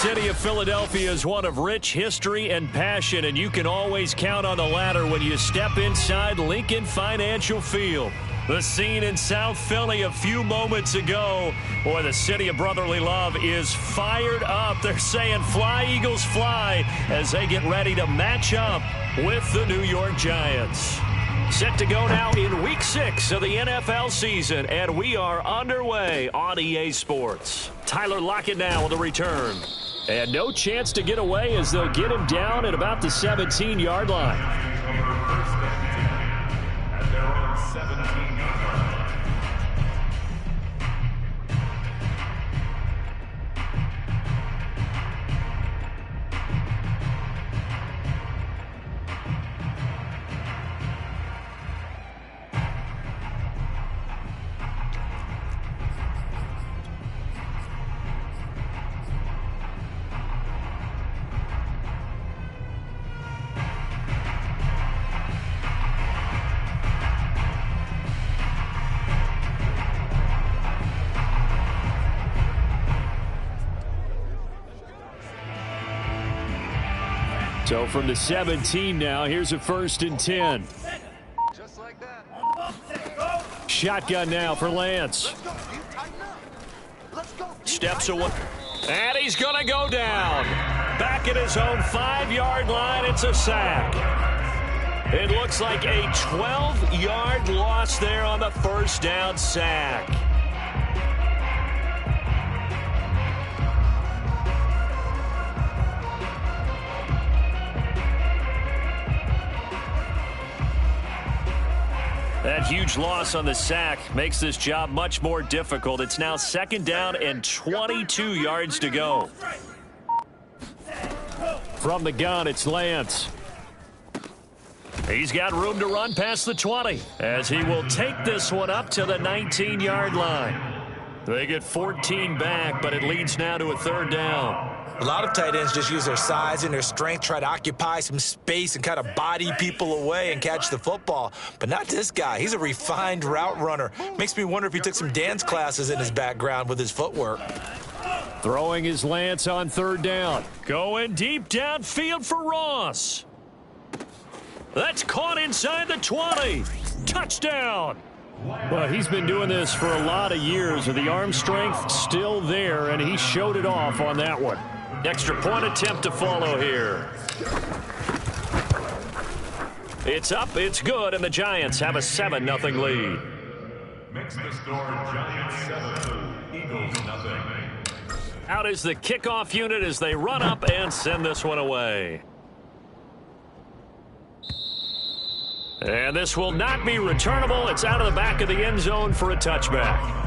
city of Philadelphia is one of rich history and passion, and you can always count on the latter when you step inside Lincoln Financial Field. The scene in South Philly a few moments ago. Boy, the city of brotherly love is fired up. They're saying, "Fly, Eagles, fly," as they get ready to match up with the New York Giants. Set to go now in Week 6 of the NFL season, and we are underway on EA Sports. Tyler Lockett now with a return. And no chance to get away as they'll get him down at about the 17-yard line. At their own 17-yard line. So from the 17 now, here's a 1st and 10. Just like that. Shotgun now for Lance. Steps away. And he's going to go down. Back at his own 5-yard line, it's a sack. It looks like a 12-yard loss there on the first down sack. That huge loss on the sack makes this job much more difficult. It's now 2nd down and 22 yards to go. From the gun, it's Lance. He's got room to run past the 20 as he will take this one up to the 19-yard line. They get 14 back, but it leads now to a 3rd down. A lot of tight ends just use their size and their strength, try to occupy some space and kind of body people away and catch the football. But not this guy. He's a refined route runner. Makes me wonder if he took some dance classes in his background with his footwork. Throwing his Lance on 3rd down. Going deep downfield for Ross. That's caught inside the 20. Touchdown. Well, he's been doing this for a lot of years with the arm strength still there, and he showed it off on that one. Extra point attempt to follow here. It's up, it's good, and the Giants have a 7-0 lead. Makes the score Giants 7, Eagles 0. Out is the kickoff unit as they run up and send this one away. And this will not be returnable. It's out of the back of the end zone for a touchback.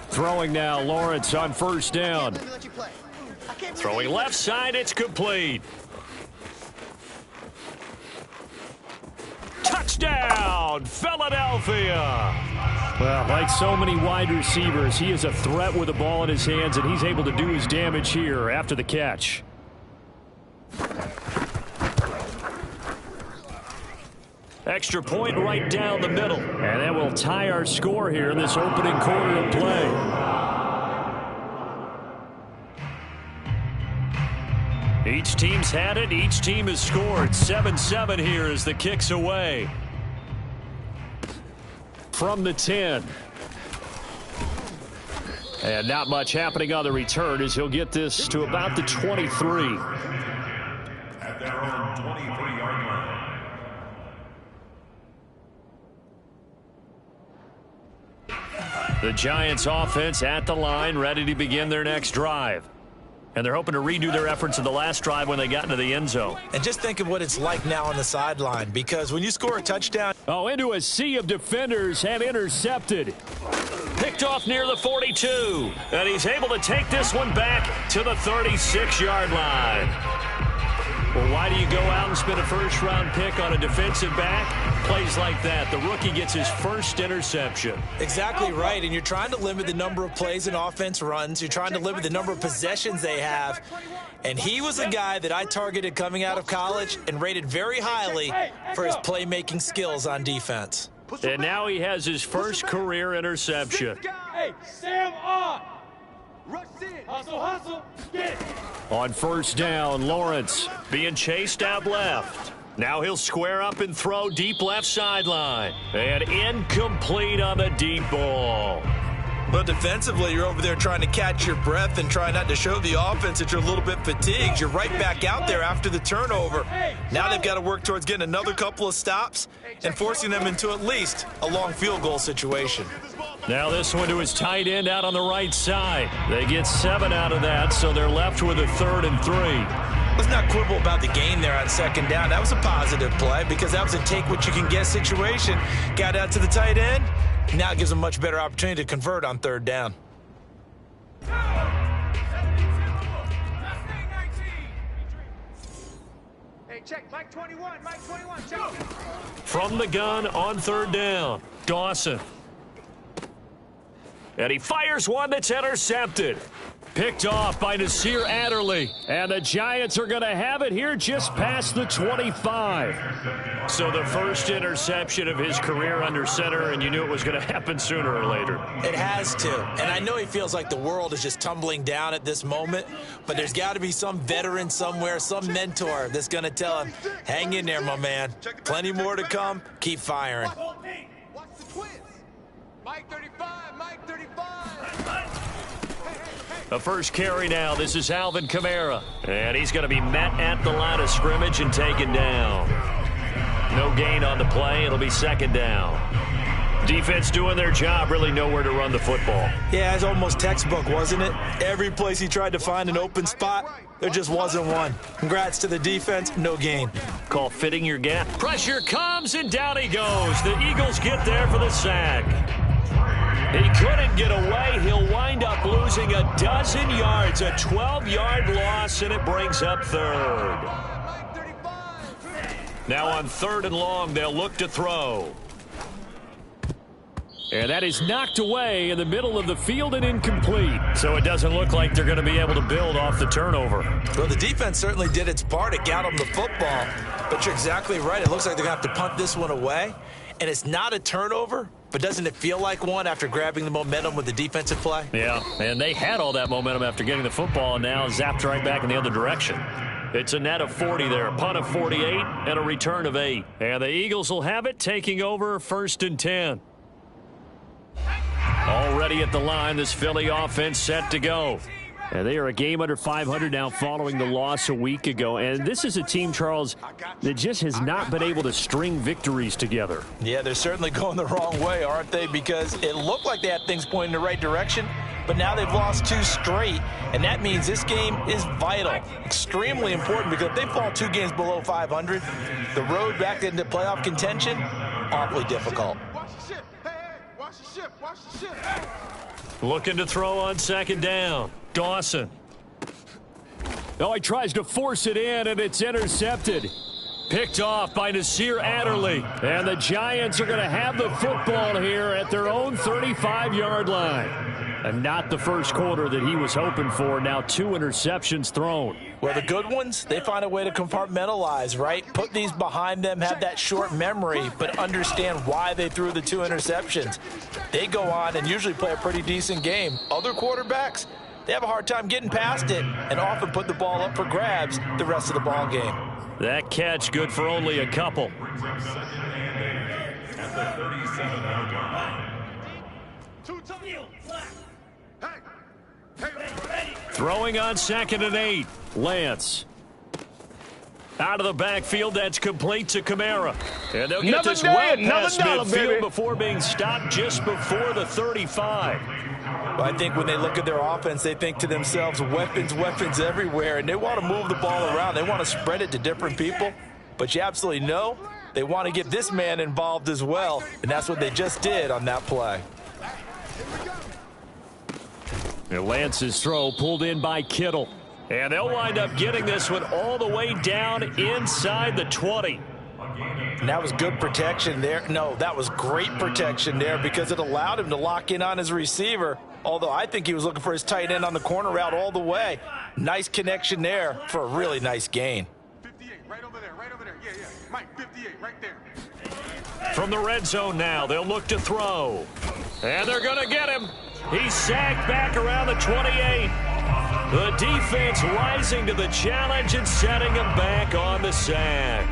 Throwing now, Lawrence on 1st down. Throwing left side, it's complete. Touchdown, Philadelphia. Well, like so many wide receivers, he is a threat with the ball in his hands, and he's able to do his damage here after the catch. Extra point right down the middle. And that will tie our score here in this opening quarter of play. Each team's had it. Each team has scored. 7-7 here as the kick's away. From the 10. And not much happening on the return as he'll get this to about the 23. At their own 23-yard line. The Giants offense at the line, ready to begin their next drive. And they're hoping to redo their efforts in the last drive when they got into the end zone. And just think of what it's like now on the sideline, because when you score a touchdown... Oh, into a sea of defenders and intercepted. Picked off near the 42. And he's able to take this one back to the 36-yard line. Well, why do you go out and spend a first-round pick on a defensive back? Plays like that. The rookie gets his first interception. Exactly right, and you're trying to limit the number of plays an offense runs. You're trying to limit the number of possessions they have. And he was a guy that I targeted coming out of college and rated very highly for his playmaking skills on defense. And now he has his first career interception. Hey, Sam on. Rush in. Hustle, hustle. Get it. On first down, Lawrence being chased out left. Now he'll square up and throw deep left sideline. And incomplete on the deep ball. But defensively, you're over there trying to catch your breath and try not to show the offense that you're a little bit fatigued. You're right back out there after the turnover. Now they've got to work towards getting another couple of stops and forcing them into at least a long field goal situation. Now this one to his tight end out on the right side. They get 7 out of that, so they're left with a 3rd and 3. Let's not quibble about the gain there on second down. That was a positive play because that was a take-what-you-can-get situation. Got out to the tight end. Now it gives them a much better opportunity to convert on 3rd down. Hey, check. Mike 21. Mike 21. Check. From the gun on 3rd down, Dawson. And he fires one that's intercepted. Picked off by Nasir Adderley. And the Giants are going to have it here just past the 25. So the first interception of his career under center, and you knew it was going to happen sooner or later. It has to. And I know he feels like the world is just tumbling down at this moment, but there's got to be some veteran somewhere, some mentor that's going to tell him, hang in there, my man. Plenty more to come. Keep firing. Watch the twins. Mike 35. Mike 35. The first carry now. This is Alvin Kamara. And he's going to be met at the line of scrimmage and taken down. No gain on the play. It'll be 2nd down. Defense doing their job. Really nowhere to run the football. Yeah, it's almost textbook, wasn't it? Every place he tried to find an open spot, there just wasn't one. Congrats to the defense. No gain. Call fitting your gap. Pressure comes, and down he goes. The Eagles get there for the sack. He couldn't get away. He'll wind up losing a dozen yards, a 12-yard loss, and it brings up 3rd. Now on 3rd and long, they'll look to throw. And that is knocked away in the middle of the field and incomplete. So it doesn't look like they're going to be able to build off the turnover. Well, the defense certainly did its part. It got them the football. But you're exactly right. It looks like they're going to have to punt this one away. And it's not a turnover, but doesn't it feel like one after grabbing the momentum with the defensive play? Yeah, and they had all that momentum after getting the football and now zapped right back in the other direction. It's a net of 40 there, a punt of 48, and a return of 8. And the Eagles will have it, taking over 1st and 10. Already at the line, this Philly offense set to go. And they are a game under 500 now following the loss a week ago. And this is a team, Charles, that just has not been able to string victories together. Yeah, they're certainly going the wrong way, aren't they? Because it looked like they had things pointing in the right direction, but now they've lost 2 straight. And that means this game is vital, extremely important, because if they fall 2 games below 500, the road back into playoff contention, awfully difficult. Watch the ship. Hey, watch the ship. Watch the ship. Looking to throw on 2nd down. Dawson. Oh, he tries to force it in, and it's intercepted. Picked off by Nasir Adderley. And the Giants are going to have the football here at their own 35-yard line. And not the first quarter that he was hoping for. Now 2 interceptions thrown. Well, the good ones, they find a way to compartmentalize, right? Put these behind them, have that short memory, but understand why they threw the 2 interceptions. They go on and usually play a pretty decent game. Other quarterbacks, they have a hard time getting past it and often put the ball up for grabs the rest of the ball game. That catch good for only a couple. Throwing on 2nd and 8. Lance. Out of the backfield, that's complete to Kamara. And they'll get this well past midfield before being stopped just before the 35. Well, I think when they look at their offense, they think to themselves, weapons, weapons everywhere, and they want to move the ball around. They want to spread it to different people. But you absolutely know they want to get this man involved as well, and that's what they just did on that play. And Lance's throw pulled in by Kittle. And they'll wind up getting this one all the way down inside the 20. And that was good protection there. No, that was great protection there because it allowed him to lock in on his receiver. Although I think he was looking for his tight end on the corner route all the way. Nice connection there for a really nice gain. 58, right over there, right over there. Yeah, yeah. Mike, 58, right there. From the red zone now, they'll look to throw. And they're going to get him. He's sacked back around the 28. The defense rising to the challenge and setting him back on the sack.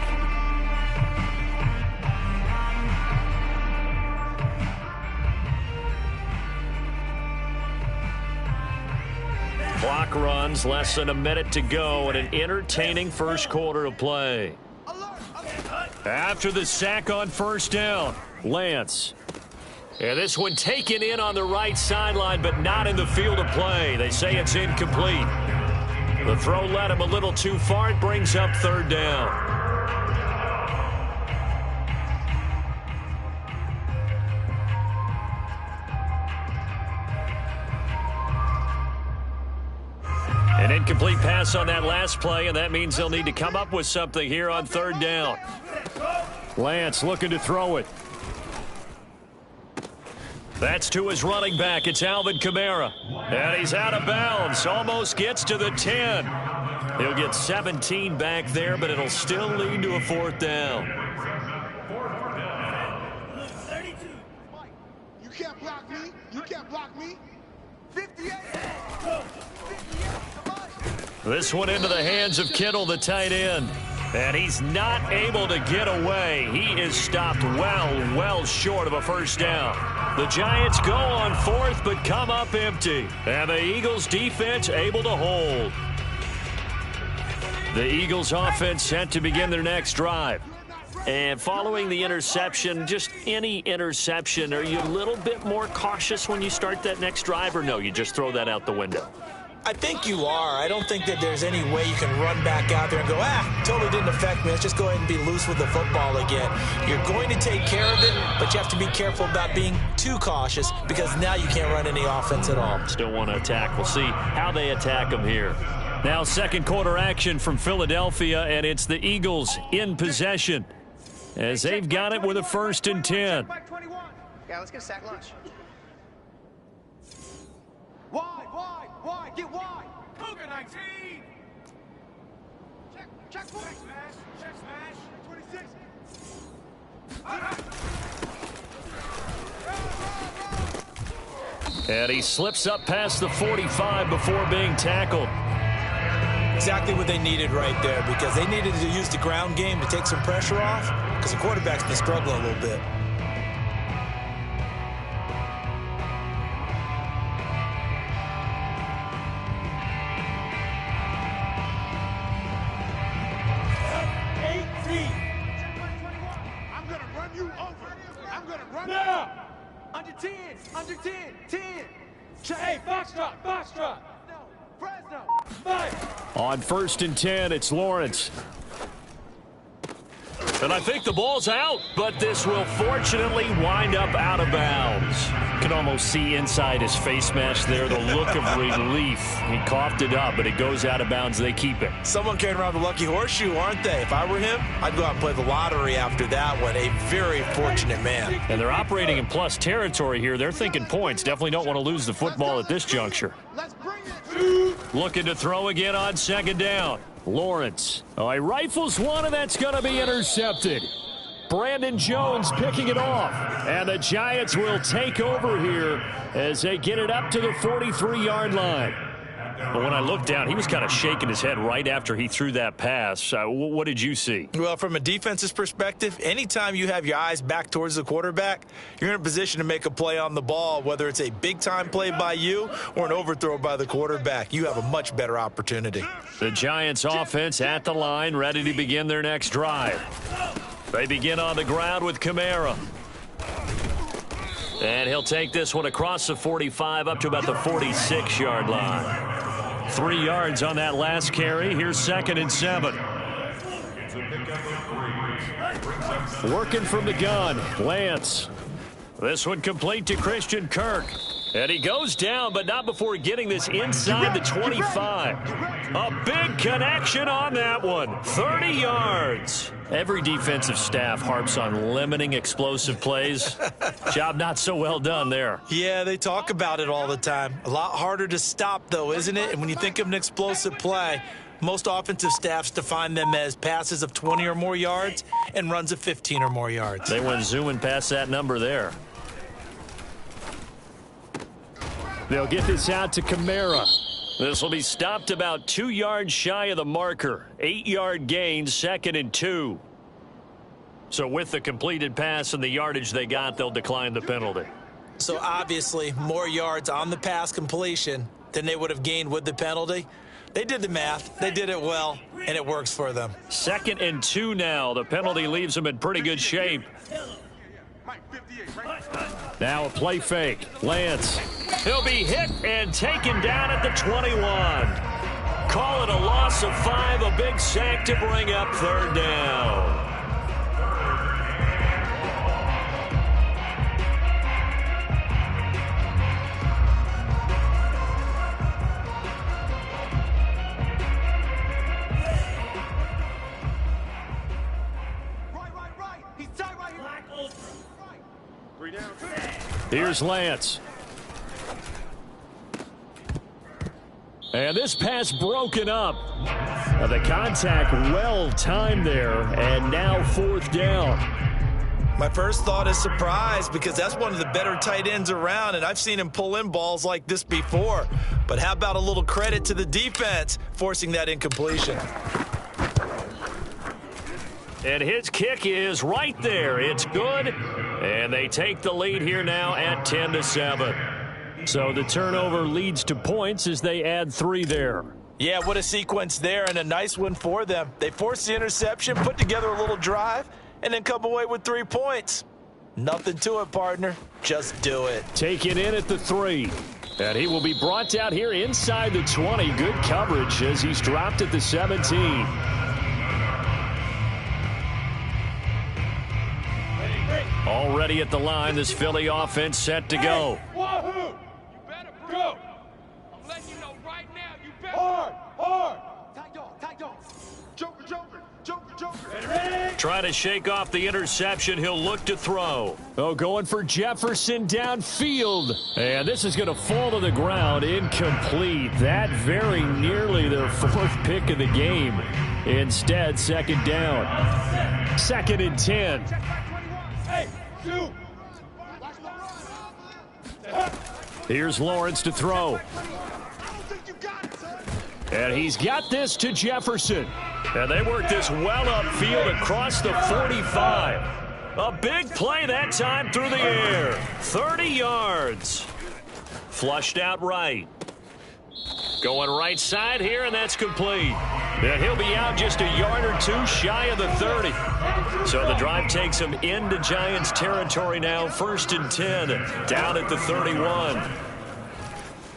Clock runs, less than a minute to go, and an entertaining first quarter of play. After the sack on first down, Lance. And this one taken in on the right sideline, but not in the field of play. They say it's incomplete. The throw led him a little too far. It brings up third down. An incomplete pass on that last play, and that means they'll need to come up with something here on third down. Lance looking to throw it. That's to his running back. It's Alvin Kamara. And he's out of bounds. Almost gets to the 10. He'll get 17 back there, but it'll still lead to a fourth down. You can't block me. You can't block me. 58. This one into the hands of Kittle, the tight end. And he's not able to get away. He is stopped well short of a first down. The Giants go on fourth, but come up empty. And the Eagles defense able to hold. The Eagles offense set to begin their next drive. And following the interception, just any interception, are you a little bit more cautious when you start that next drive, or no, you just throw that out the window? I think you are. I don't think that there's any way you can run back out there and go, totally didn't affect me. Let's just go ahead and be loose with the football again. You're going to take care of it, but you have to be careful about being too cautious because now you can't run any offense at all. Still want to attack. We'll see how they attack them here. Now second quarter action from Philadelphia, and it's the Eagles in possession as they've got it with a 1st and 10. Yeah, let's get a sack lunch. Wide, get wide. Cougar 19. Check smash. Check smash. 26. And he slips up past the 45 before being tackled. Exactly what they needed right there because they needed to use the ground game to take some pressure off because the quarterback's been struggling a little bit. Under 10. Hey, Foxtrot. No, Fresno. 5. On 1st and 10, it's Lawrence. And I think the ball's out, but this will fortunately wind up out of bounds. You can almost see inside his face mask there the look of relief. He coughed it up, but it goes out of bounds. They keep it. Someone carrying around the lucky horseshoe, aren't they? If I were him, I'd go out and play the lottery after that one. A very fortunate man. And they're operating in plus territory here. They're thinking points. Definitely don't want to lose the football at this juncture. Let's bring it. Looking to throw again on 2nd down. Lawrence. Oh, he rifles one, and that's going to be intercepted. Brandon Jones picking it off. And the Giants will take over here as they get it up to the 43-yard line. But when I looked down, he was kind of shaking his head right after he threw that pass. What did you see? Well, from a defense's perspective, anytime you have your eyes back towards the quarterback, you're in a position to make a play on the ball, whether it's a big-time play by you or an overthrow by the quarterback. You have a much better opportunity. The Giants offense at the line, ready to begin their next drive. They begin on the ground with Kamara. And he'll take this one across the 45 up to about the 46-yard line. 3 yards on that last carry. Here's 2nd and 7. Working from the gun, Lance. This one complete to Christian Kirk. And he goes down, but not before getting this inside the 25. A big connection on that one. 30 yards. Every defensive staff harps on limiting explosive plays. Job not so well done there. Yeah, they talk about it all the time. A lot harder to stop, though, isn't it? And when you think of an explosive play, most offensive staffs define them as passes of 20 or more yards and runs of 15 or more yards. They went zooming past that number there. They'll get this out to Kamara. This will be stopped about 2 yards shy of the marker. 8-yard gain, 2nd and 2. So with the completed pass and the yardage they got, they'll decline the penalty. So obviously more yards on the pass completion than they would have gained with the penalty. They did the math. They did it well, and it works for them. 2nd and 2 now. The penalty leaves them in pretty good shape. Now a play fake. Lance. He'll be hit and taken down at the 21. Call it a loss of 5, a big sack to bring up 3rd down. Here's Lance. And this pass broken up. The contact well timed there, and now 4th down. My first thought is surprise because that's one of the better tight ends around, and I've seen him pull in balls like this before. But how about a little credit to the defense forcing that incompletion? And his kick is right there. It's good. And they take the lead here now at 10-7. So the turnover leads to points as they add 3 there. Yeah, what a sequence there, and a nice one for them. They forced the interception, put together a little drive, and then come away with 3 points. Nothing to it, partner. Just do it. Take it in at the 3. And he will be brought down here inside the 20. Good coverage as he's dropped at the 17. Already at the line, this Philly offense set to go. Wahoo! You better go. I'm letting you know right now, you better. Hard. Tight dog. Joker. Trying to shake off the interception. He'll look to throw. Oh, going for Jefferson downfield. And this is going to fall to the ground. Incomplete. That very nearly their 4th pick of the game. Instead, 2nd down. 2nd and 10. Hey, shoot. Here's Lawrence to throw. And he's got this to Jefferson. And they work this well upfield across the 45. A big play that time through the air. 30 yards. Flushed out right. Going right side here, and that's complete. And he'll be out just a yard or 2 shy of the 30. So the drive takes him into Giants territory now. 1st and 10, down at the 31.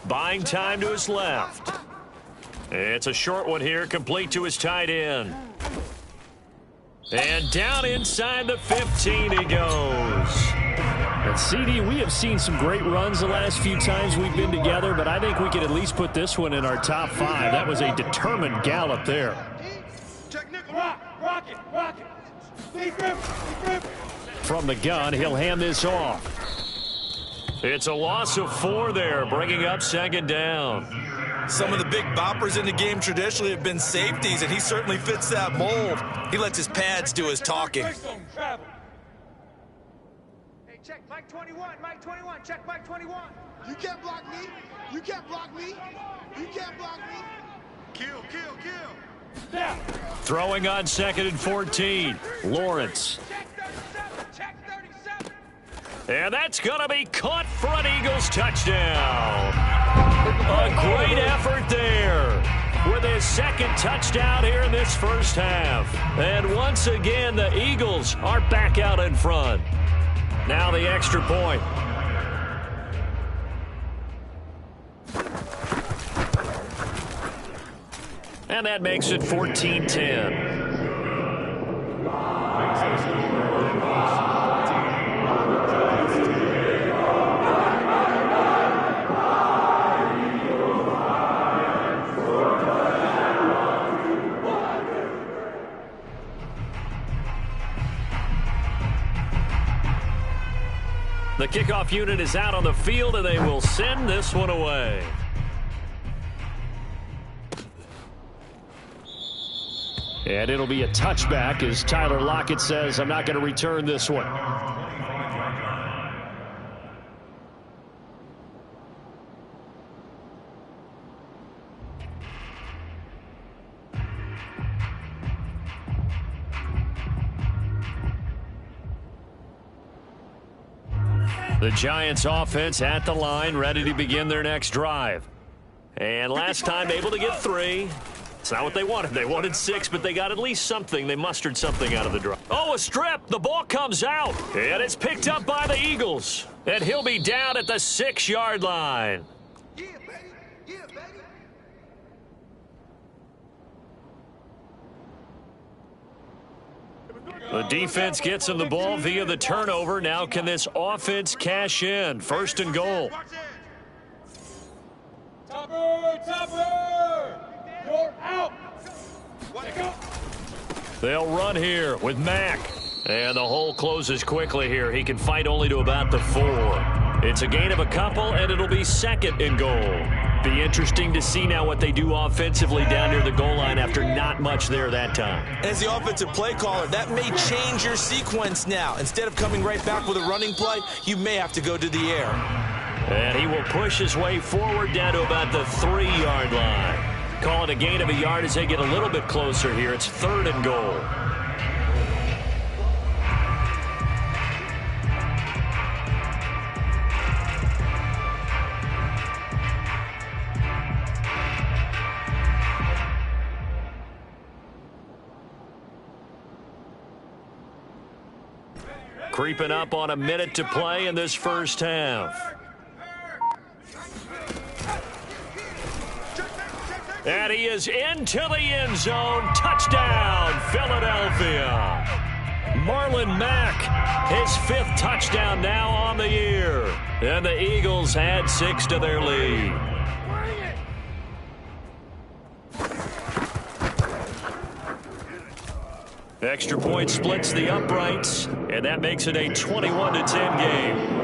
Buying time to his left. It's a short one here, complete to his tight end. And down inside the 15 he goes. And CD, we have seen some great runs the last few times we've been together, but I think we could at least put this one in our top 5. That was a determined gallop there. Rock it. From the gun, he'll hand this off. It's a loss of 4 there, bringing up 2nd down. Some of the big boppers in the game traditionally have been safeties, and he certainly fits that mold. He lets his pads do his talking. Check Mike 21, check Mike 21. You can't block me. You can't block me. Kill. Throwing on 2nd and 14. Lawrence. Check 37. And that's going to be caught for an Eagles touchdown. A great effort there with his 2nd touchdown here in this first half. And once again, the Eagles are back out in front. Now the extra point. And that makes it 14-10. The kickoff unit is out on the field, and they will send this one away. And it'll be a touchback as Tyler Lockett says, I'm not going to return this one. The Giants offense at the line, ready to begin their next drive. And last time able to get 3. It's not what they wanted. They wanted 6, but they got at least something. They mustered something out of the drive. Oh, a strip. The ball comes out, and it's picked up by the Eagles. And he'll be down at the 6-yard line. Yeah, baby. Yeah, baby. The defense gets him the ball via the turnover. Now can this offense cash in? 1st and goal. Topper! You're out! They'll run here with Mack. And the hole closes quickly here. He can fight only to about the 4. It's a gain of a couple, and it'll be 2nd and goal. Be interesting to see now what they do offensively down near the goal line after not much there that time. As the offensive play caller, that may change your sequence now. Instead of coming right back with a running play, you may have to go to the air. And he will push his way forward down to about the 3-yard line. Call it a gain of a yard as they get a little bit closer here. It's 3rd and goal. Creeping up on a minute to play in this first half. And he is into the end zone. Touchdown, Philadelphia. Marlon Mack, his 5th touchdown now on the year. And the Eagles add 6 to their lead. Extra point splits the uprights, and that makes it a 21-10 game.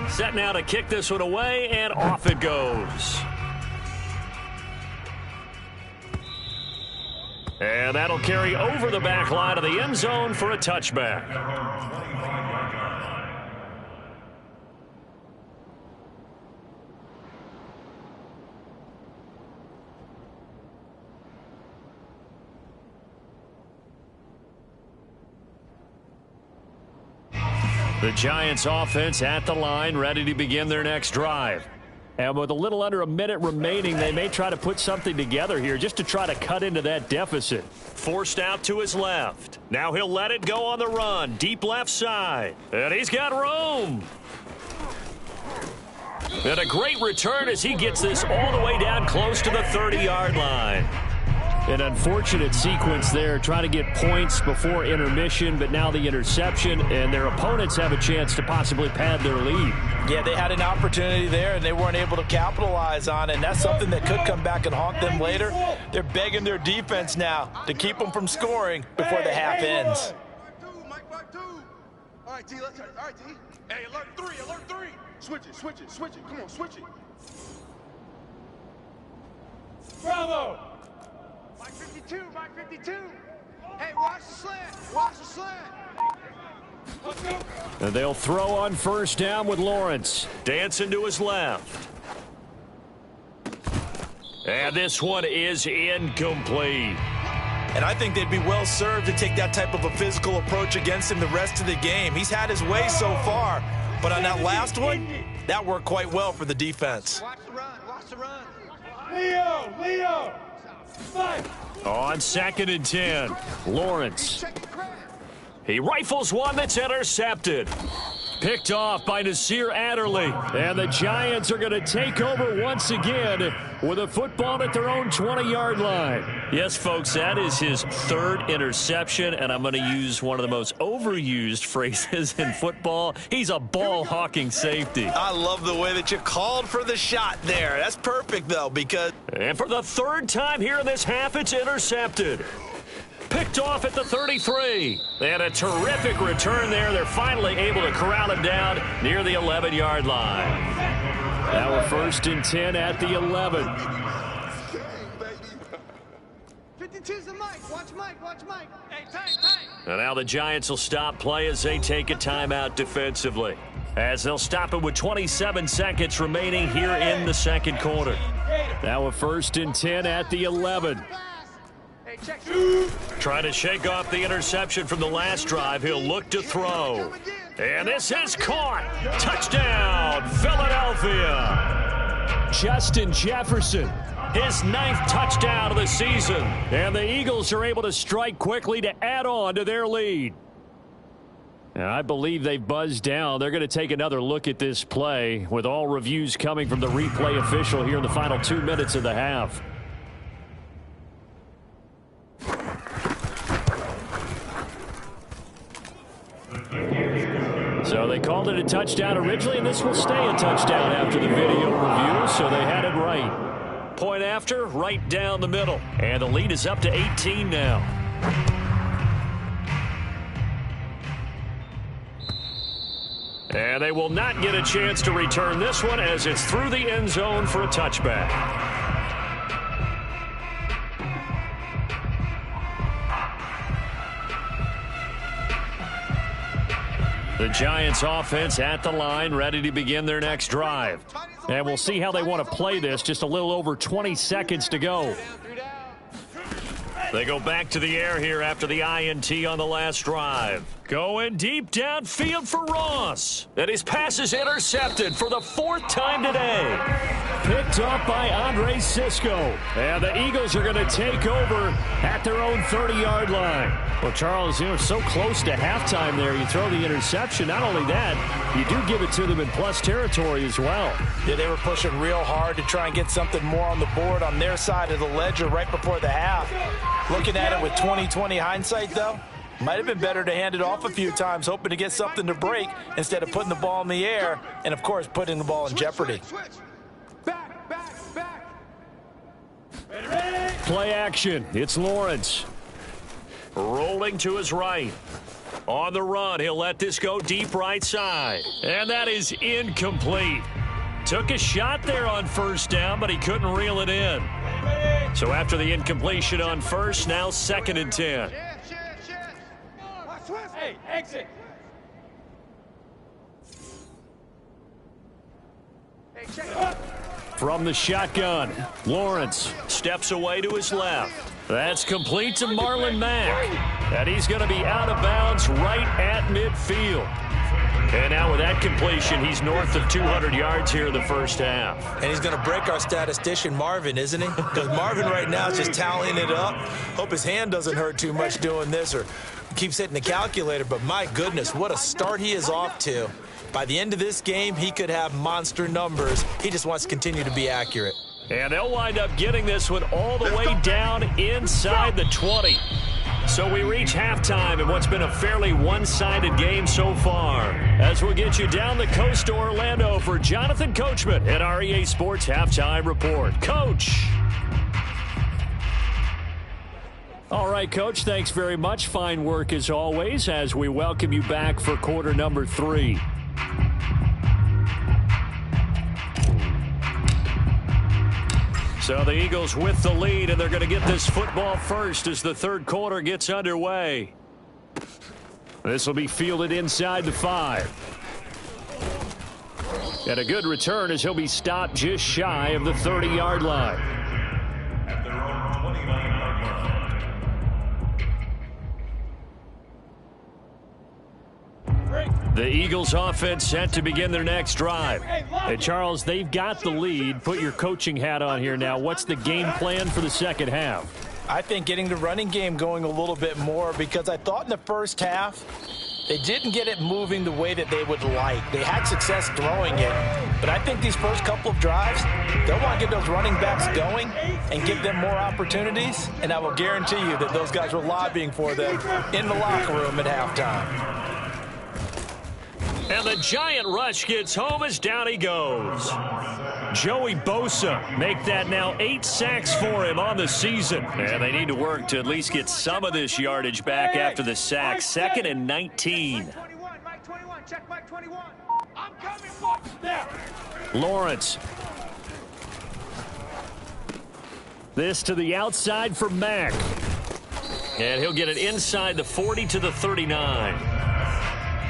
Set now to kick this one away, and off it goes. And that'll carry over the back line of the end zone for a touchback. The Giants offense at the line, ready to begin their next drive. And with a little under a minute remaining, they may try to put something together here just to try to cut into that deficit. Forced out to his left. Now he'll let it go on the run. Deep left side. And he's got room. And a great return as he gets this all the way down close to the 30-yard line. An unfortunate sequence there, trying to get points before intermission, but now the interception, and their opponents have a chance to possibly pad their lead. Yeah, they had an opportunity there, and they weren't able to capitalize on it, and that's something that could come back and haunt them later. They're begging their defense now to keep them from scoring before the half ends. Mike, 2. All right, T, let's try. All right, T. Hey, alert 3, alert 3. Switch it. Come on, switch it. Bravo! Mike 52, Mike 52. Hey, watch the slant. Let's go! And they'll throw on first down with Lawrence. Dancing to his left. And this one is incomplete. And I think they'd be well served to take that type of a physical approach against him the rest of the game. He's had his way so far, but on that last one, that worked quite well for the defense. Watch the run. Leo! Fight! On 2nd and 10, Lawrence. He rifles one that's intercepted. Picked off by Nasir Adderley. And the Giants are going to take over once again with a football at their own 20-yard line. Yes, folks, that is his third interception, and I'm going to use one of the most overused phrases in football. He's a ball-hawking safety. I love the way that you called for the shot there. That's perfect, though, because... And for the third time here in this half, it's intercepted. Picked off at the 33. They had a terrific return there. They're finally able to corral him down near the 11-yard line. Now we're 1st and 10 at the 11. 52's the Mike. Watch Mike. Watch Mike. Hey, tight. And now the Giants will stop play as they take a timeout defensively. As they'll stop it with 27 seconds remaining here in the second quarter. Now we're 1st and 10 at the 11. Trying to shake off the interception from the last drive. He'll look to throw. And this is caught. Touchdown, Philadelphia. Justin Jefferson, his 9th touchdown of the season. And the Eagles are able to strike quickly to add on to their lead. And I believe they've buzzed down. They're going to take another look at this play with all reviews coming from the replay official here in the final 2 minutes of the half. So they called it a touchdown originally, and this will stay a touchdown after the video review, so they had it right. Point after, right down the middle. And the lead is up to 18 now. And they will not get a chance to return this one as it's through the end zone for a touchback. The Giants offense at the line, ready to begin their next drive. And we'll see how they want to play this. Just a little over 20 seconds to go. They go back to the air here after the INT on the last drive. Going deep downfield for Ross. And his pass is intercepted for the 4th time today. Picked up by Andre Cisco. And the Eagles are going to take over at their own 30-yard line. Well, Charles, you know, so close to halftime there. You throw the interception. Not only that, you do give it to them in plus territory as well. Yeah, they were pushing real hard to try and get something more on the board on their side of the ledger right before the half. Looking at it with 20/20 hindsight, though, might have been better to hand it off a few times, hoping to get something to break instead of putting the ball in the air and, of course, putting the ball in jeopardy. Back. Play action. It's Lawrence. Rolling to his right. On the run, he'll let this go deep right side. And that is incomplete. Took a shot there on 1st down, but he couldn't reel it in. So after the incompletion on 1st, now 2nd and 10. Hey, exit. Hey, check it. From the shotgun, Lawrence steps away to his left. That's complete to Marlon Mack. And he's going to be out of bounds right at midfield. And now with that completion, he's north of 200 yards here in the first half. And he's going to break our statistician, Marvin, isn't he? Because Marvin right now is just tallying it up. Hope his hand doesn't hurt too much doing this or keeps hitting the calculator. But my goodness, what a start he is off to. By the end of this game, he could have monster numbers. He just wants to continue to be accurate. And they'll wind up getting this one all the way down inside the 20. So we reach halftime in what's been a fairly one-sided game so far. As we'll get you down the coast to Orlando for Jonathan Coachman at our EA Sports Halftime Report. Coach. All right, Coach, thanks very much. Fine work as always as we welcome you back for quarter number 3. So the Eagles with the lead, and they're going to get this football first as the third quarter gets underway. This will be fielded inside the 5. And a good return as he'll be stopped just shy of the 30-yard line. At their own 29-yard line. The Eagles offense set to begin their next drive. Hey, Charles, they've got the lead. Put your coaching hat on here now. What's the game plan for the second half? I think getting the running game going a little bit more because I thought in the first half They didn't get it moving the way that they would like. They had success throwing it, but I think these first couple of drives, they'll want to get those running backs going and give them more opportunities, and I will guarantee you that those guys were lobbying for them in the locker room at halftime. And the giant rush gets home as down he goes. Joey Bosa make that now 8 sacks for him on the season. And they need to work to at least get some of this yardage back after the sack. 2nd and 19. Mike 21, check Mike 21. I'm coming for you. Lawrence. This to the outside for Mack. And he'll get it inside the 40 to the 39.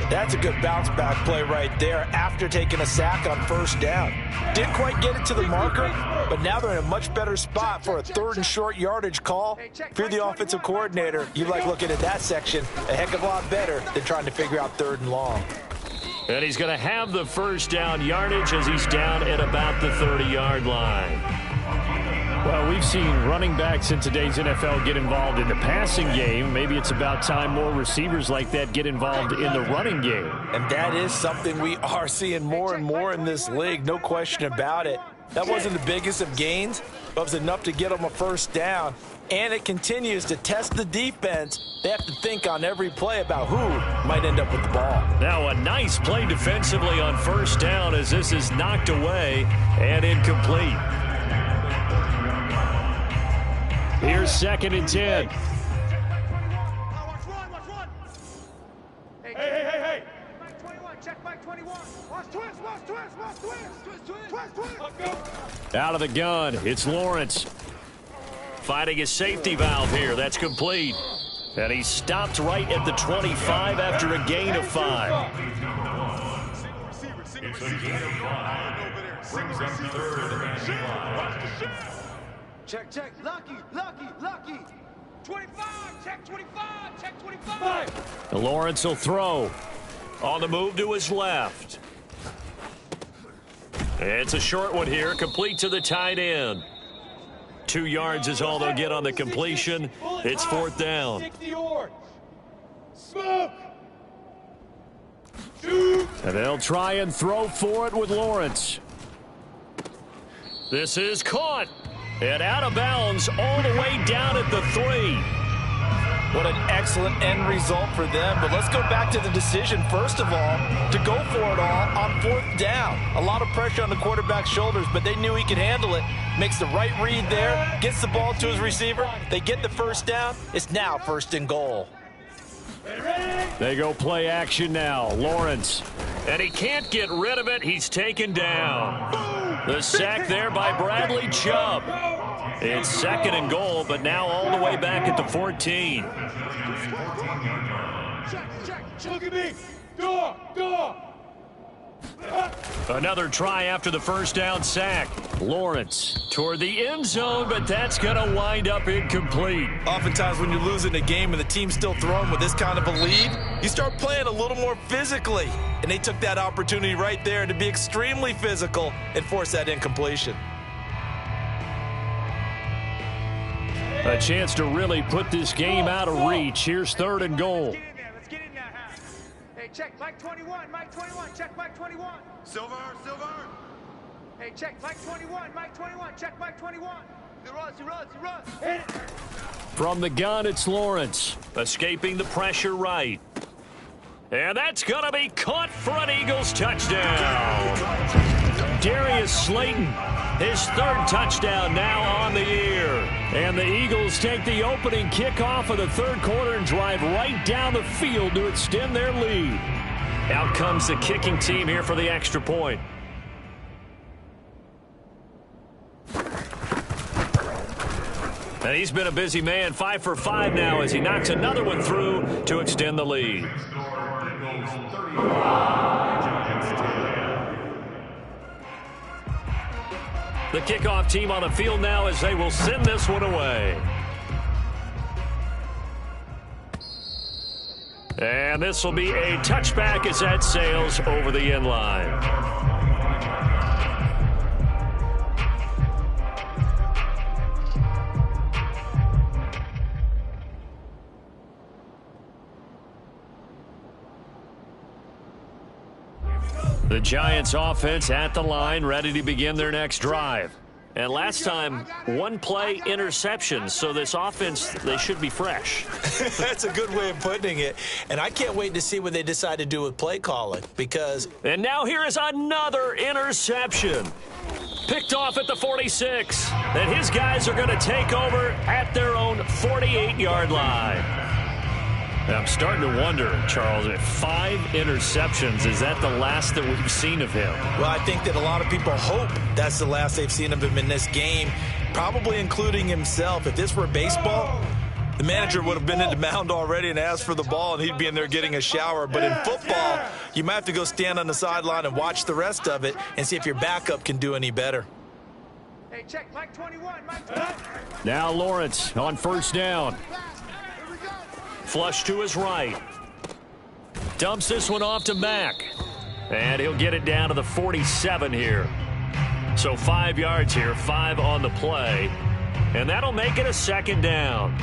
That's a good bounce-back play right there after taking a sack on first down. Didn't quite get it to the marker, but now they're in a much better spot for a 3rd and short yardage call. If you're the offensive coordinator, you like looking at that section a heck of a lot better than trying to figure out 3rd and long. And he's going to have the first down yardage as he's down at about the 30-yard line. Well, we've seen running backs in today's NFL get involved in the passing game. Maybe it's about time more receivers like that get involved in the running game. And that is something we are seeing more and more in this league, no question about it. That wasn't the biggest of gains, but it was enough to get them a first down. And it continues to test the defense. They have to think on every play about who might end up with the ball. Now a nice play defensively on first down as this is knocked away and incomplete. Here's 2nd and 10. Watch run. Hey. Mike 21, check Mike 21. Watch twist. Out of the gun, it's Lawrence. Finding his safety valve here. That's complete. And he stopped right at the 25 after a gain of 5. Brings up 3rd and 5. Check. Lucky. 25, check 25. Lawrence will throw. On the move to his left. It's a short one here, complete to the tight end. 2 yards is all they'll get on the completion. It's 4th down. Smoke. And they'll try and throw for it with Lawrence. This is caught. And out of bounds all the way down at the 3. What an excellent end result for them. But let's go back to the decision, first of all, to go for it all on 4th down. A lot of pressure on the quarterback's shoulders, but they knew he could handle it. Makes the right read there, gets the ball to his receiver. They get the first down. It's now 1st and goal. They go play action now. Lawrence. And he can't get rid of it. He's taken down. The sack there by Bradley Chubb. It's 2nd and goal, but now all the way back at the 14. Check. Look at me. Door. Another try after the first down sack. Lawrence toward the end zone, but that's going to wind up incomplete. Oftentimes when you're losing a game and the team's still throwing with this kind of a lead, you start playing a little more physically. And they took that opportunity right there to be extremely physical and force that incompletion. A chance to really put this game out of reach. Here's 3rd and goal. Let's get in there. Hey, check Mike 21. Check Mike 21. Silver. Hey, check Mike 21. Check Mike 21. He runs. From the gun, it's Lawrence. Escaping the pressure right. And that's going to be caught for an Eagles touchdown. Darius Slayton, his 3rd touchdown now on the year. And the Eagles take the opening kickoff of the 3rd quarter and drive right down the field to extend their lead. Out comes the kicking team here for the extra point. And he's been a busy man, 5 for 5 now as he knocks another one through to extend the lead. The kickoff team on the field now as they will send this one away. And this will be a touchback as that sails over the end line. The Giants offense at the line, ready to begin their next drive. And last time, one-play interception, so this offense, they should be fresh. That's a good way of putting it. And I can't wait to see what they decide to do with play calling because... And now here is another interception. Picked off at the 46. And his guys are going to take over at their own 48-yard line. I'm starting to wonder, Charles, if 5 interceptions, is that the last that we've seen of him? Well, I think that a lot of people hope that's the last they've seen of him in this game, probably including himself. If this were baseball, the manager would have been in the mound already and asked for the ball, and he'd be in there getting a shower. But in football, you might have to go stand on the sideline and watch the rest of it and see if your backup can do any better. Hey, check, Mike 21, Mike 21. Now Lawrence on first down. Flush to his right. Dumps this one off to Mack. And he'll get it down to the 47 here. So 5 yards here, 5 on the play. And that'll make it a second down.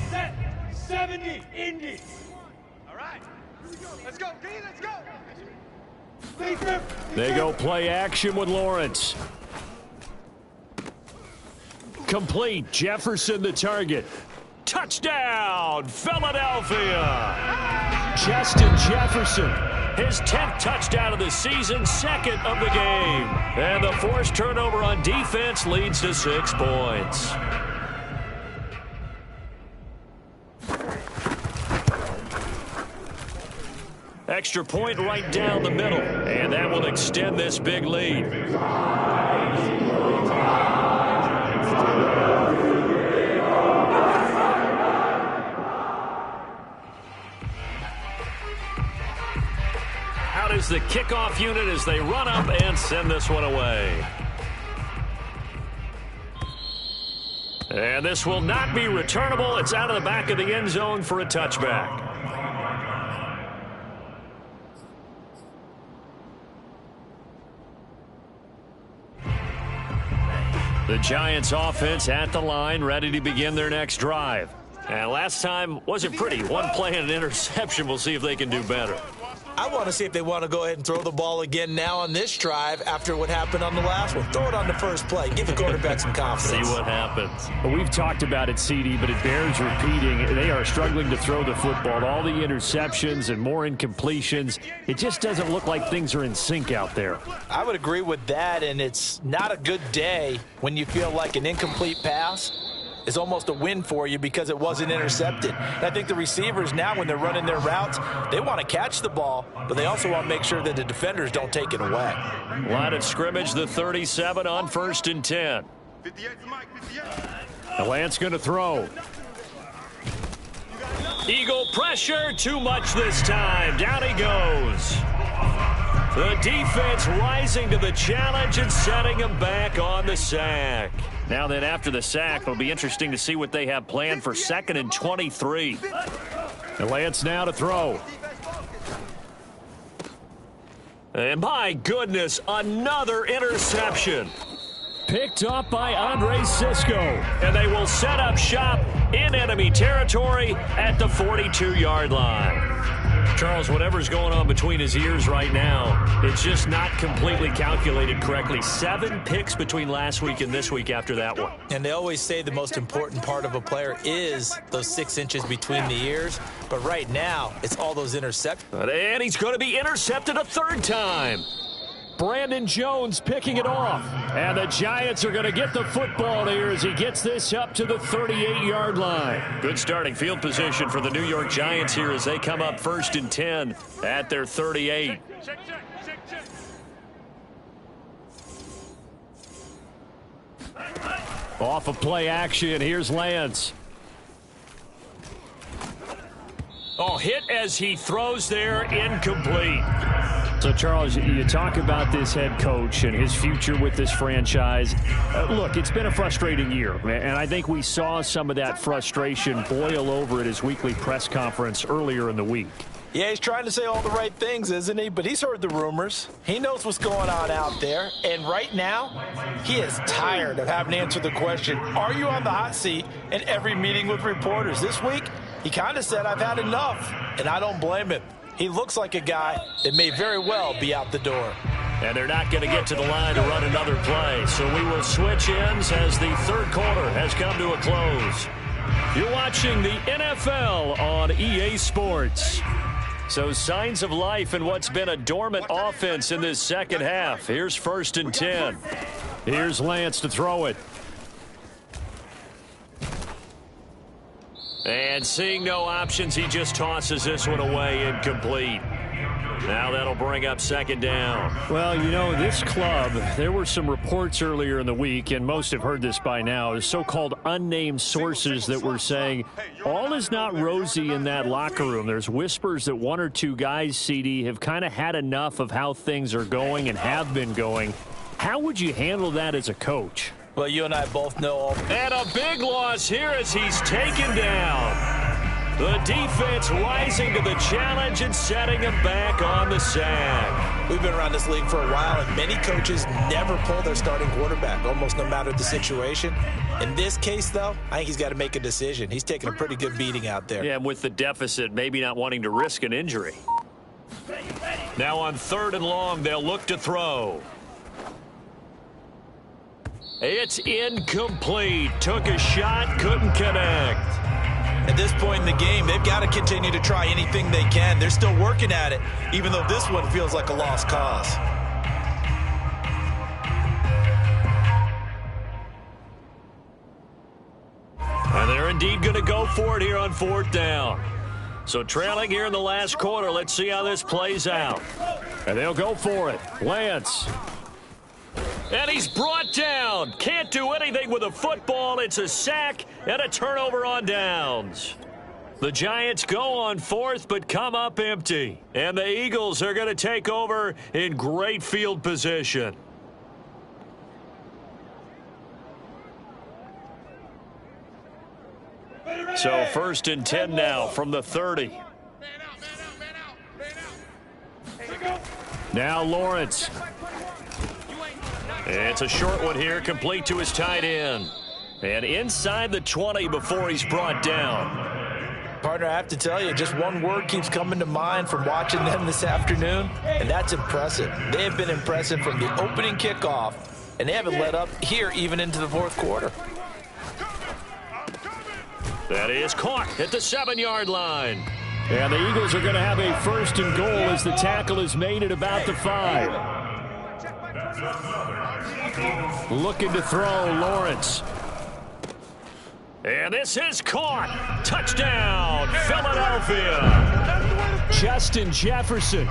Set 70, Indy. All right. Let's go, D, let's go. They go play action with Lawrence. Complete. Jefferson the target. Touchdown, Philadelphia. Justin Jefferson. His 10th touchdown of the season, 2nd of the game. And the forced turnover on defense leads to 6 points. Extra point right down the middle, and that will extend this big lead. Out is the kickoff unit as they run up and send this one away. And this will not be returnable. It's out of the back of the end zone for a touchback. The Giants offense at the line, ready to begin their next drive. And last time wasn't pretty. One play and an interception. We'll see if they can do better. I want to see if they want to go ahead and throw the ball again now on this drive after what happened on the last one. Throw it on the first play. Give the quarterback some confidence. See what happens. Well, we've talked about it, CD, but it bears repeating. They are struggling to throw the football. All the interceptions and more incompletions. It just doesn't look like things are in sync out there. I would agree with that, and it's not a good day when you feel like an incomplete pass is almost a win for you because it wasn't intercepted. And I think the receivers now, when they're running their routes, they want to catch the ball, but they also want to make sure that the defenders don't take it away. Line of scrimmage, the 37 on 1st and 10. 58 for Mike, 58. The Lance going to throw. Eagle pressure, too much this time. Down he goes. The defense rising to the challenge and setting him back on the sack. Now then, after the sack, it'll be interesting to see what they have planned for 2nd and 23. The Lance now to throw. And my goodness, another interception. Picked up by Andre Cisco. And they will set up shop in enemy territory at the 42-yard line. Charles, whatever's going on between his ears right now, it's just not completely calculated correctly. 7 picks between last week and this week after that one. And they always say the most important part of a player is those 6 inches between the ears. But right now, it's all those interceptions. And he's going to be intercepted a 3rd time. Brandon Jones picking it off. And the Giants are going to get the football here as he gets this up to the 38-yard line. Good starting field position for the New York Giants here as they come up 1st and 10 at their 38. Check. Off of play action, here's Lance. Oh, hit as he throws there, incomplete. So, Charles, you talk about this head coach and his future with this franchise. Look, it's been a frustrating year, and I think we saw some of that frustration boil over at his weekly press conference earlier in the week. Yeah, he's trying to say all the right things, isn't he? But he's heard the rumors. He knows what's going on out there. And right now, he is tired of having to answer the question, are you on the hot seat, in every meeting with reporters. This week, he kind of said, I've had enough. And I don't blame him. He looks like a guy that may very well be out the door. And they're not going to get to the line to run another play. So we will switch ends as the third quarter has come to a close. You're watching the NFL on EA Sports. So signs of life in what's been a dormant offense in this second half. Here's 1st and 10. Here's Lance to throw it. And seeing no options, he just tosses this one away, incomplete. Now that'll bring up 2nd down. Well, you know, this club, there were some reports earlier in the week, and most have heard this by now, the so-called unnamed sources that were saying all is not rosy in that locker room. There's whispers that 1 or 2 guys, CD, have kind of had enough of how things are going and have been going. How would you handle that as a coach? Well, you and I both know. And a big loss here as he's taken down. The defense rising to the challenge and setting him back on the sack. We've been around this league for a while, and many coaches never pull their starting quarterback, almost no matter the situation. In this case, though, I think he's got to make a decision. He's taking a pretty good beating out there. Yeah, and with the deficit, maybe not wanting to risk an injury. Now on 3rd and long, they'll look to throw. It's incomplete. Took a shot, couldn't connect. At this point in the game, they've got to continue to try anything they can. They're still working at it, even though this one feels like a lost cause. And they're indeed going to go for it here on 4th down. So trailing here in the last quarter, let's see how this plays out. And they'll go for it. Lance. And he's brought down. Can't do anything with a football. It's a sack and a turnover on downs. The Giants go on 4th but come up empty. And the Eagles are going to take over in great field position. So 1st and 10 now from the 30. Now Lawrence. It's a short one here, complete to his tight end. And inside the 20 before he's brought down. Partner, I have to tell you, just one word keeps coming to mind from watching them this afternoon, and that's impressive. They have been impressive from the opening kickoff, and they haven't let up here even into the 4th quarter. That is caught at the 7-yard line. And the Eagles are going to have a 1st and goal as the tackle is made at about the 5. Looking to throw, Lawrence. And this is caught. Touchdown, Philadelphia. Justin Jefferson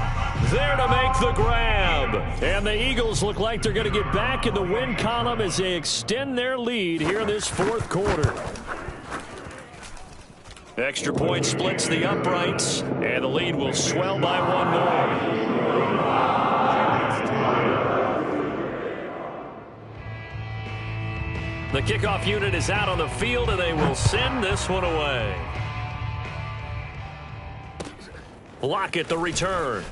there to make the grab. And the Eagles look like they're going to get back in the win column as they extend their lead here in this 4th quarter. Extra point splits the uprights, and the lead will swell by 1 more. The kickoff unit is out on the field, and they will send this one away. Lockett the return.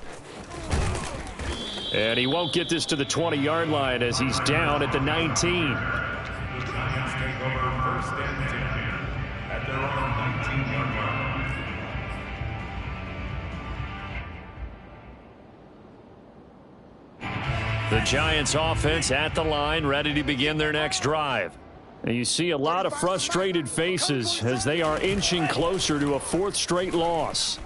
And he won't get this to the 20-yard line as he's down at the 19. Giants take over 1st and 10 at their own 19-yard line. The Giants offense at the line, ready to begin their next drive. And you see a lot of frustrated faces as they are inching closer to a 4th straight loss.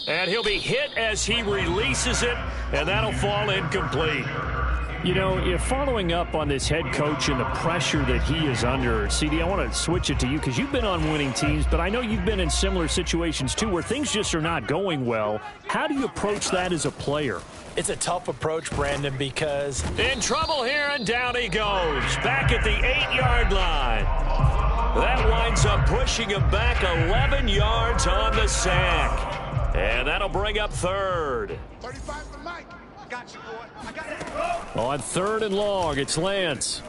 And he'll be hit as he releases it, and that'll fall incomplete. You know, following up on this head coach and the pressure that he is under, CD, I want to switch it to you because you've been on winning teams, but I know you've been in similar situations too where things just are not going well. How do you approach that as a player? It's a tough approach, Brandon, because in trouble here, and down he goes. Back at the 8-yard line. That winds up pushing him back 11 yards on the sack. And that'll bring up 3rd. 35 for Mike. I got you, boy. I got you. On 3rd and long, it's Lance.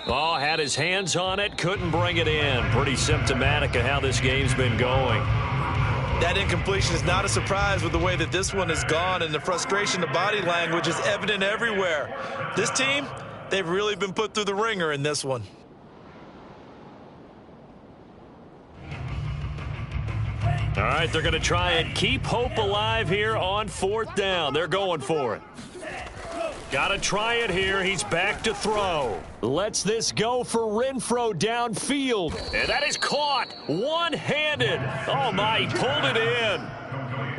Oh, had his hands on it, couldn't bring it in. Pretty symptomatic of how this game's been going. That incompletion is not a surprise with the way that this one has gone, and the frustration, the body language is evident everywhere. This team, they've really been put through the ringer in this one. All right, they're going to try and keep hope alive here on 4th down. They're going for it. Got to try it here. He's back to throw. Lets this go for Renfro downfield. And that is caught one-handed. Oh, my, he pulled it in.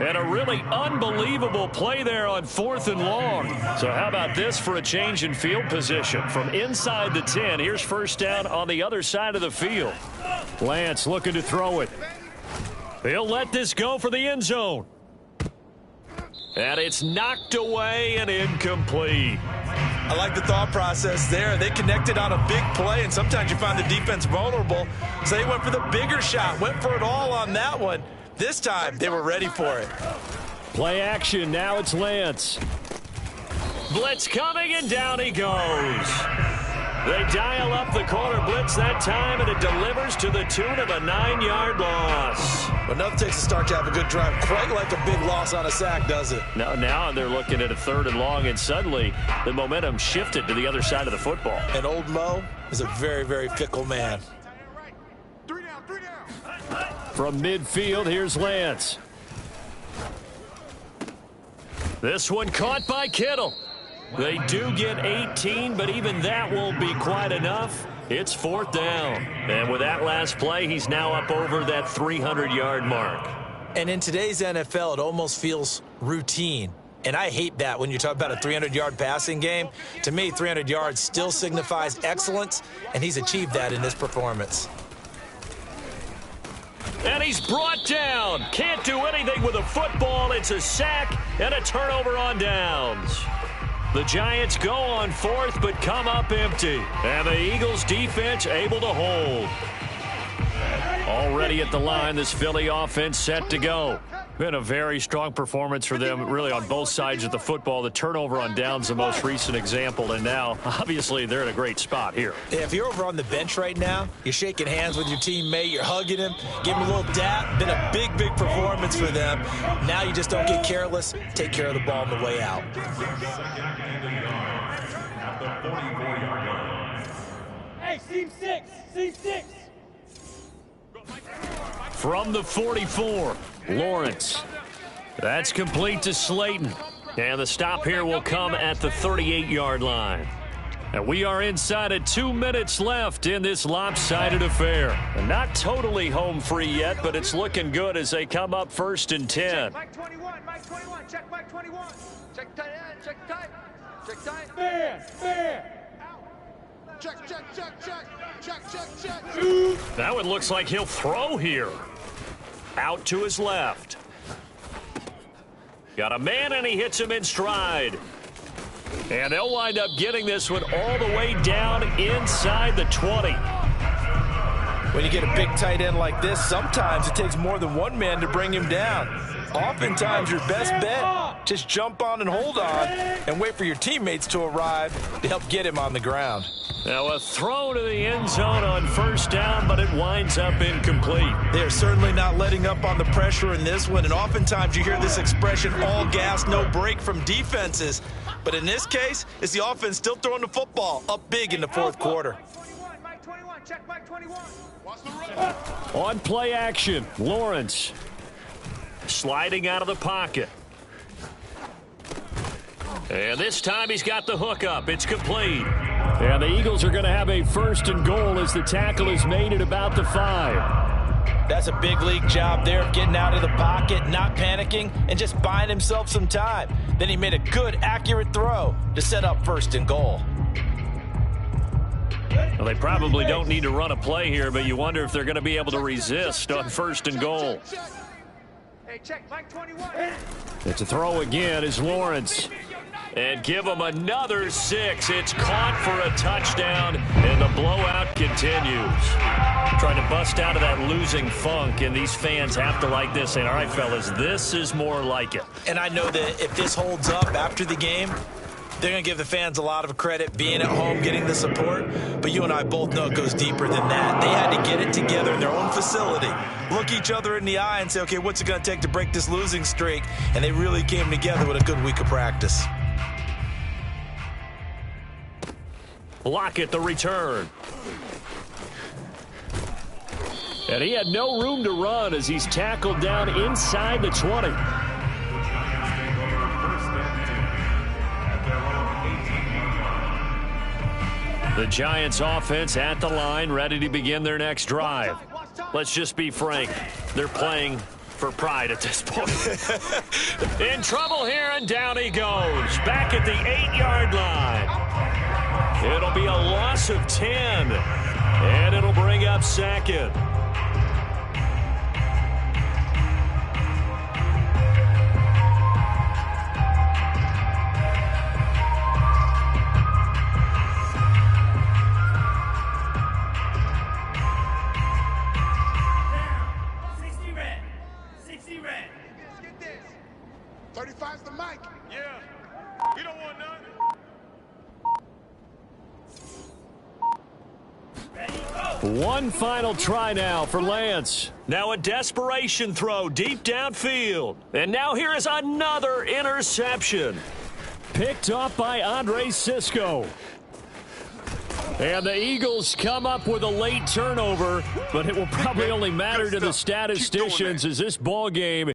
And a really unbelievable play there on 4th and long. So how about this for a change in field position? From inside the 10, here's 1st down on the other side of the field. Lance looking to throw it. He'll let this go for the end zone. And it's knocked away and incomplete. I like the thought process there. They connected on a big play, and sometimes you find the defense vulnerable. So they went for the bigger shot, went for it all on that one. This time, they were ready for it. Play action. Now it's Lance. Blitz coming, and down he goes. They dial up the corner blitz that time, and it delivers to the tune of a 9-yard loss. But nothing takes a start to have a good drive, quite like a big loss on a sack, does it? Now they're looking at a 3rd and long, and suddenly the momentum shifted to the other side of the football. And old Mo is a very, very fickle man. 3 down, 3 down. From midfield, here's Lance. This one caught by Kittle. They do get 18, but even that won't be quite enough. It's 4th down. And with that last play, he's now up over that 300-yard mark. And in today's NFL, it almost feels routine. And I hate that when you talk about a 300-yard passing game. To me, 300 yards still signifies excellence, and he's achieved that in this performance. And he's brought down. Can't do anything with a football. It's a sack and a turnover on downs. The Giants go on 4th, but come up empty. And the Eagles defense able to hold. Already at the line, this Philly offense set to go. Been a very strong performance for them, really, on both sides of the football. The turnover on downs, the most recent example, and now, obviously, they're in a great spot here. Yeah, if you're over on the bench right now, you're shaking hands with your teammate, you're hugging him, giving him a little dap. Been a big, big performance for them. Now you just don't get careless. Take care of the ball on the way out. Hey, seam 6, seam 6. From the 44, Lawrence. That's complete to Slayton. And the stop here will come at the 38-yard line. And we are inside of 2 minutes left in this lopsided affair. And not totally home free yet, but it's looking good as they come up 1st and 10. Mike 21, Mike 21, check Mike 21. Check tight end, check tight. Check tight. Man. Check. That one looks like he'll throw here. Out to his left. Got a man, and he hits him in stride. And they'll wind up getting this one all the way down inside the 20. When you get a big tight end like this, sometimes it takes more than one man to bring him down. Oftentimes, your best bet, just jump on and hold on and wait for your teammates to arrive to help get him on the ground. Now a throw to the end zone on 1st down, but it winds up incomplete. They're certainly not letting up on the pressure in this one, and oftentimes you hear this expression, all gas, no break from defenses. But in this case, it's the offense still throwing the football up big in the 4th quarter. Mike 21, check Mike 21. On play action, Lawrence. Sliding out of the pocket. And this time he's got the hook up. It's complete. And the Eagles are going to have a 1st and goal as the tackle is made at about the 5. That's a big league job there of getting out of the pocket, not panicking, and just buying himself some time. Then he made a good, accurate throw to set up 1st and goal. Well, they probably don't need to run a play here, but you wonder if they're going to be able to resist on 1st and goal. Hey, check Mike 21. It's a throw again as Lawrence. And give them another 6. It's caught for a touchdown, and the blowout continues. Trying to bust out of that losing funk, and these fans have to like this. Saying, all right, fellas, this is more like it. And I know that if this holds up after the game, They're going to give the fans a lot of credit being at home, getting the support, but you and I both know it goes deeper than that. They had to get it together in their own facility, look each other in the eye and say, okay, what's it going to take to break this losing streak? And they really came together with a good week of practice. Lockett the return. And he had no room to run as he's tackled down inside the 20. The Giants offense at the line, ready to begin their next drive. Let's just be frank. They're playing for pride at this point. In trouble here, and down he goes. Back at the 8-yard line. It'll be a loss of 10. And it'll bring up second. Get this. 35's the mic. Yeah. We don't want none. One final try now for Lance. Now a desperation throw deep downfield. And now here is another interception. Picked off by Andre Sisco. And the Eagles come up with a late turnover, but it will probably only matter to the statisticians as this ball game